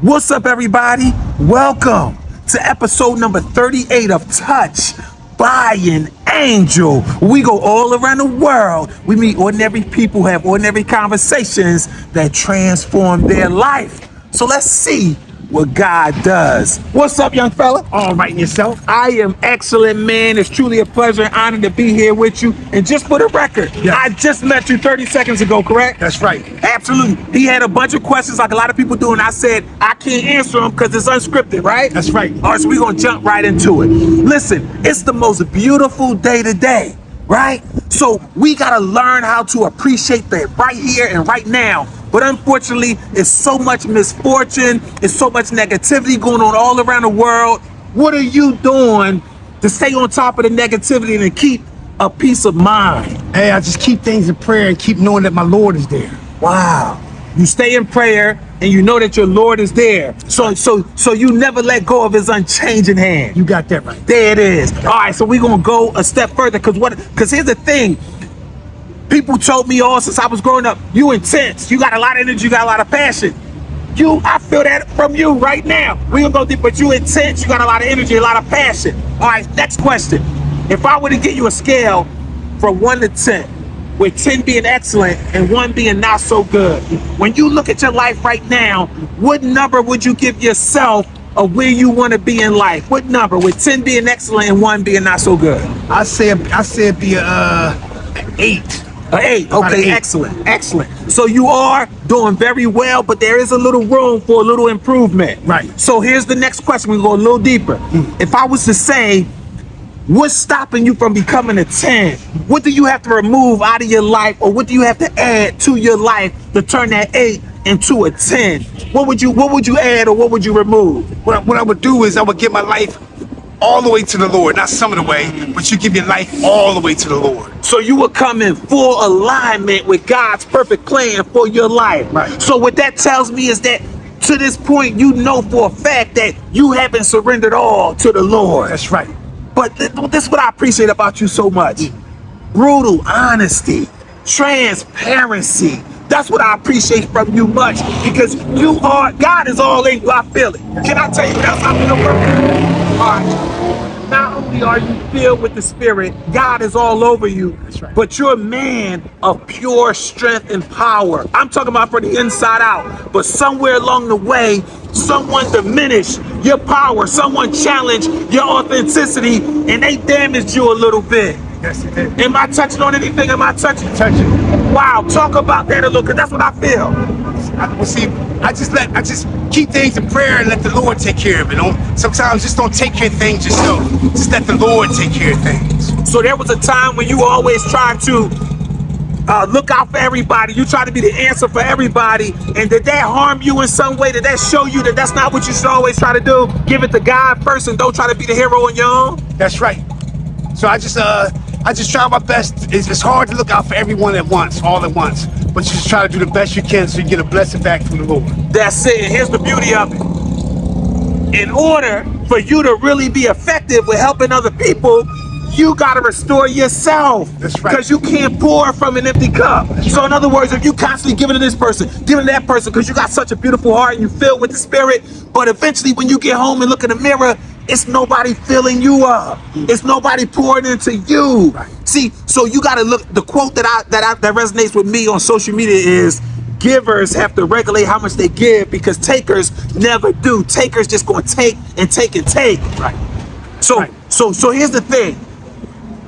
What's up, everybody? Welcome to episode number 38 of Touched by an Angel. We go all around the world. We meet ordinary people, have ordinary conversations that transform their life. So let's see what God does. What's up, young fella? All right, and yourself? I am excellent, man. It's truly a pleasure and honor to be here with you. And just for the record, I just met you 30 seconds ago, correct? That's right. Absolutely. He had a bunch of questions like a lot of people do, and I said, I can't answer them because it's unscripted, right? That's right. All right, so we're going to jump right into it. Listen, it's the most beautiful day today, right? So we got to learn how to appreciate that right here and right now. But unfortunately, it's so much misfortune, it's so much negativity going on all around the world. What are you doing to stay on top of the negativity and to keep a peace of mind? Hey, I just keep things in prayer and keep knowing that my Lord is there. Wow. You stay in prayer and you know that your Lord is there. So you never let go of his unchanging hand. You got that right. There it is. All right, so we're going to go a step further because here's the thing. People told me all since I was growing up, you intense, you got a lot of energy, you got a lot of passion. I feel that from you right now. We gonna go deep, but you intense, you got a lot of energy, a lot of passion. All right, next question. If I were to give you a scale from 1 to 10, with 10 being excellent and 1 being not so good, when you look at your life right now, what number would you give yourself of where you want to be in life? What number, with 10 being excellent and 1 being not so good? I say it'd be an 8. An 8. Okay, excellent. So you are doing very well, but there is a little room for a little improvement. Right. So here's the next question. We go a little deeper. If I was to say, what's stopping you from becoming a 10? What do you have to remove out of your life, or what do you have to add to your life to turn that 8 into a 10? What would you add, or what would you remove? What I would do is I would give my life all the way to the Lord, not some of the way, but you give your life all the way to the Lord. So you will come in full alignment with God's perfect plan for your life. Right. So what that tells me is that to this point, you know for a fact that you haven't surrendered all to the Lord. That's right. But this is what I appreciate about you so much. Brutal honesty, transparency. That's what I appreciate from you much, because God is all in you. I feel it. Can I tell you that's how it works? All right. Not only are you filled with the Spirit, God is all over you. That's right. But you're a man of pure strength and power. I'm talking about from the inside out. But somewhere along the way, someone diminished your power, someone challenged your authenticity, and they damaged you a little bit. Yes, it did. Am I touching on anything? Am I touching? Touching. Wow, talk about that a little, because that's what I feel. I just keep things in prayer and let the Lord take care of it. Sometimes just don't take care of things yourself. Just let the Lord take care of things. So there was a time when you always tried to look out for everybody. You try to be the answer for everybody. And did that harm you in some way? Did that show you that that's not what you should always try to do? Give it to God first and don't try to be the hero on your own? That's right. So I just try my best. It's hard to look out for everyone at once, all at once. But you just try to do the best you can so you get a blessing back from the Lord. That's it. And here's the beauty of it. In order for you to really be effective with helping other people, you got to restore yourself. That's right. Because you can't pour from an empty cup. So in other words, if you constantly giving to this person, giving to that person, because you got such a beautiful heart and you filled with the Spirit, but eventually when you get home and look in the mirror, it's nobody filling you up. It's nobody pouring into you. Right. See, so you got to look. The quote that resonates with me on social media is, givers have to regulate how much they give, because takers never do. Takers just going to take and take and take. Right. So here's the thing.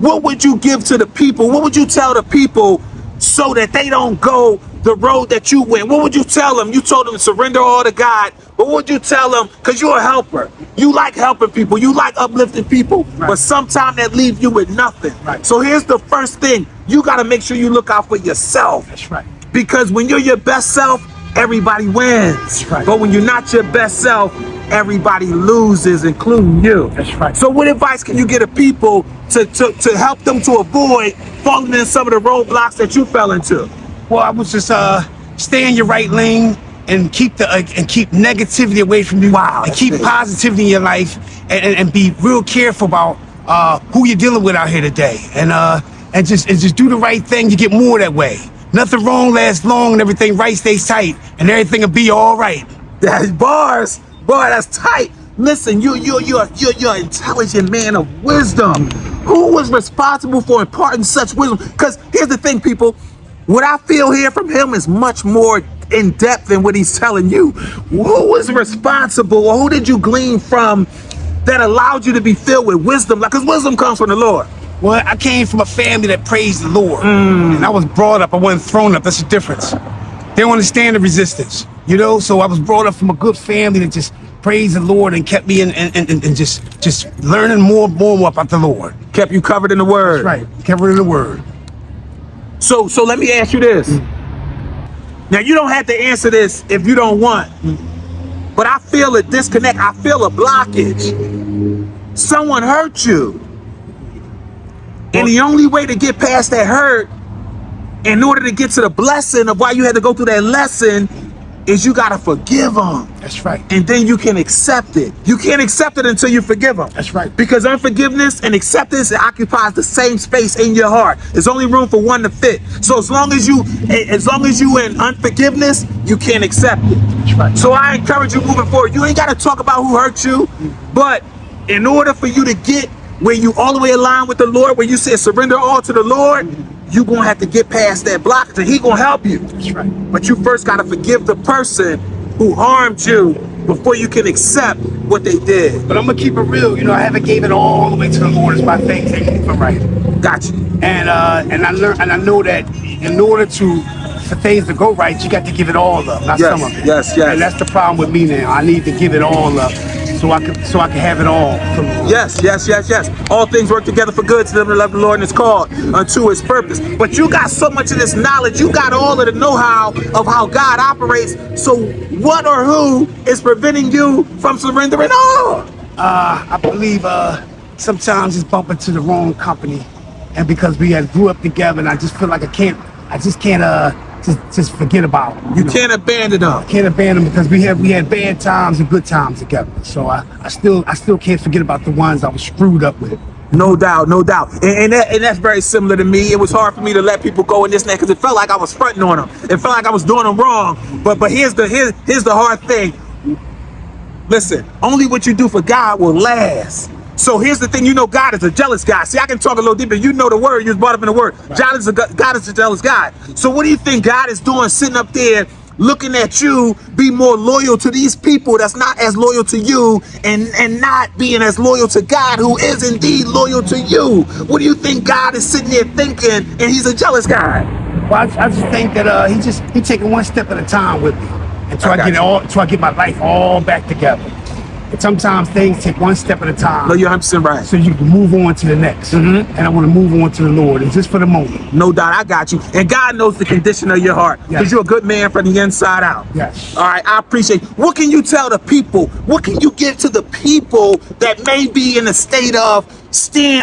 What would you give to the people? What would you tell the people so that they don't go the road that you went? What would you tell them? You told them to surrender all to God, but what would you tell them? Because you're a helper. You like helping people. You like uplifting people, right. But sometimes that leaves you with nothing. Right. So here's the first thing. You got to make sure you look out for yourself. That's right. Because when you're your best self, everybody wins. That's right. But when you're not your best self, everybody loses, including you. That's right. So what advice can you give to people to help them to avoid falling in some of the roadblocks that you fell into? Well, I was just stay in your right lane and keep negativity away from you. Wow, and keep positivity in your life, and be real careful about who you're dealing with out here today. And just do the right thing. You get more that way. Nothing wrong lasts long, and everything right stays tight, and everything will be all right. That bars, boy, that's tight. Listen, you're an intelligent man of wisdom. Who was responsible for imparting such wisdom? Because here's the thing, people. What I feel here from him is much more in depth than what he's telling you. Who was responsible, or who did you glean from that allowed you to be filled with wisdom? Because wisdom comes from the Lord. Well, I came from a family that praised the Lord. And I was brought up, I wasn't thrown up. That's the difference. They don't understand the resistance, you know? So I was brought up from a good family that just praised the Lord and kept me in and just learning more and more about the Lord. Kept you covered in the word. That's right, covered in the word. So let me ask you this. Now, you don't have to answer this if you don't want, but I feel a disconnect. I feel a blockage. Someone hurt you. And the only way to get past that hurt, in order to get to the blessing of why you had to go through that lesson, is you got to forgive them. That's right. And then you can accept it. You can't accept it until you forgive them. That's right. Because unforgiveness and acceptance, it occupies the same space in your heart. There's only room for one to fit. So as long as you in unforgiveness, you can't accept it. That's right. So I encourage you moving forward. You ain't got to talk about who hurt you, but in order for you to get where you all the way aligned with the Lord, where you say surrender all to the Lord, you're going to have to get past that blockage, and He going to help you. That's right. But you first got to forgive the person who harmed you before you can accept what they did. But I'm going to keep it real. You know, I haven't gave it all the way to the Lord. It's my things ain't moving right. Got you. And I learned, and I know that in order for things to go right, you got to give it all up, not some of it. Yes. And that's the problem with me now. I need to give it all up so I can have it all from the Lord. Yes. All things work together for good to them that love the Lord and is called unto His purpose. But you got so much of this knowledge. You got all of the know-how of how God operates. So what or who is preventing you from surrendering all? I believe sometimes it's bumping to the wrong company, and because we had grew up together, and I just feel like I just can't just forget about them. You can't abandon them. I can't abandon them because we had bad times and good times together. So I still can't forget about the ones I was screwed up with. No doubt. And that's very similar to me. It was hard for me to let people go in this and that because it felt like I was fronting on them. It felt like I was doing them wrong. But here's the hard thing. Listen, only what you do for God will last. So here's the thing, you know God is a jealous God. See, I can talk a little deeper. You know the word, you was brought up in the word. Right. God is a jealous God. So what do you think God is doing sitting up there looking at you be more loyal to these people that's not as loyal to you and not being as loyal to God, who is indeed loyal to you? What do you think God is sitting there thinking, and He's a jealous God? Well, I just think that he's taking one step at a time with me until I get my life all back together. And sometimes things take one step at a time. No, you're 100% right. So you can move on to the next. And I want to move on to the Lord. It's just for the moment. No doubt, I got you. And God knows the condition of your heart. Because you're a good man from the inside out. Yes. All right, I appreciate it. What can you tell the people? What can you give to the people that may be in a state of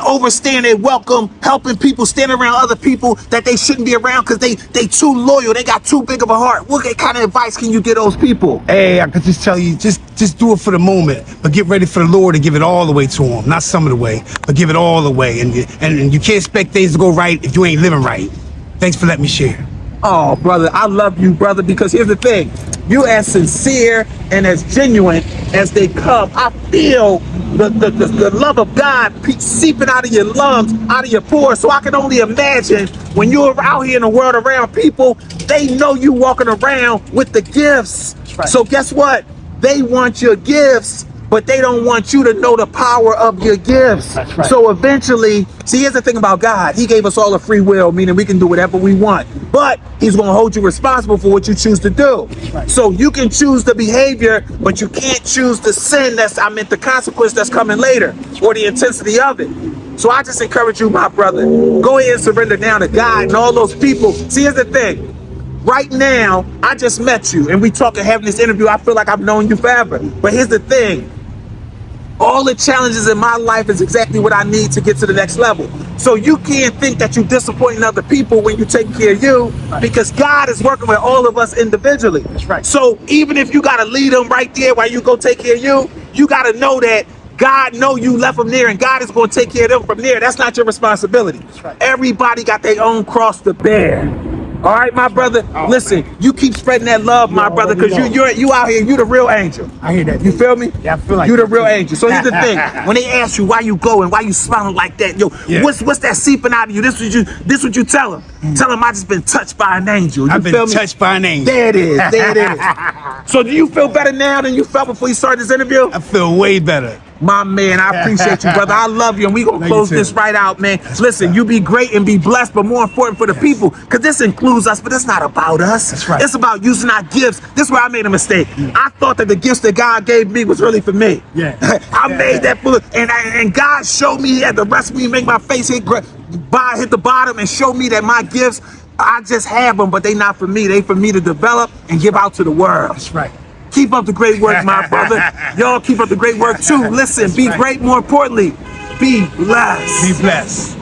overstaying their welcome, helping people, stand around other people that they shouldn't be around because they too loyal, they got too big of a heart? What kind of advice can you give those people? Hey, I could just tell you, just do it for the moment, but get ready for the Lord to give it all the way to Him. Not some of the way, but give it all the way. And you can't expect things to go right if you ain't living right. Thanks for letting me share. Oh, brother, I love you, brother, because here's the thing. You as sincere and as genuine as they come. I feel the love of God seeping out of your lungs, out of your pores. So I can only imagine when you're out here in the world around people, they know you walking around with the gifts. Right. So guess what? They want your gifts, but they don't want you to know the power of your gifts. That's right. So eventually, see, here's the thing about God. He gave us all a free will, meaning we can do whatever we want. But He's going to hold you responsible for what you choose to do. Right. So you can choose the behavior, but you can't choose the sin the consequence that's coming later, or the intensity of it. So I just encourage you, my brother, go ahead and surrender now to God and all those people. See, here's the thing. Right now, I just met you, and we talking, having this interview. I feel like I've known you forever. But here's the thing. All the challenges in my life is exactly what I need to get to the next level. So you can't think that you're disappointing other people when you're taking care of you, because God is working with all of us individually. That's right. So even if you got to lead them right there while you go take care of you, you got to know that God know you left them there, and God is going to take care of them from there. That's not your responsibility. That's right. Everybody got their own cross to bear. All right, my brother. Listen, you keep spreading that love, my brother, because you out here, you the real angel. I hear that. You feel me? Yeah, I feel like you the that real too. angel. So here's the thing: when they ask you why you go and why you smiling like that, yo, what's that seeping out of you? This what you tell them. Tell them I just been touched by an angel. You I've been feel me? touched by an angel. There it is. There it is. So do you feel better now than you felt before you started this interview? I feel way better. My man, I appreciate you, brother. I love you, and we gonna close this right out, man. Listen, you be great and be blessed, but more important for the people, because this includes us, but it's not about us. That's right. It's about using our gifts. This is where I made a mistake. I thought that the gifts that God gave me was really for me. Yeah. I made that full, and God showed me He had to rest me, make my face hit the bottom, and show me that my gifts, I just have them, but they not for me. They for me to develop and give out to the world. That's right. Keep up the great work, my brother. Y'all keep up the great work too. Listen, be great. More importantly, be blessed. Be blessed.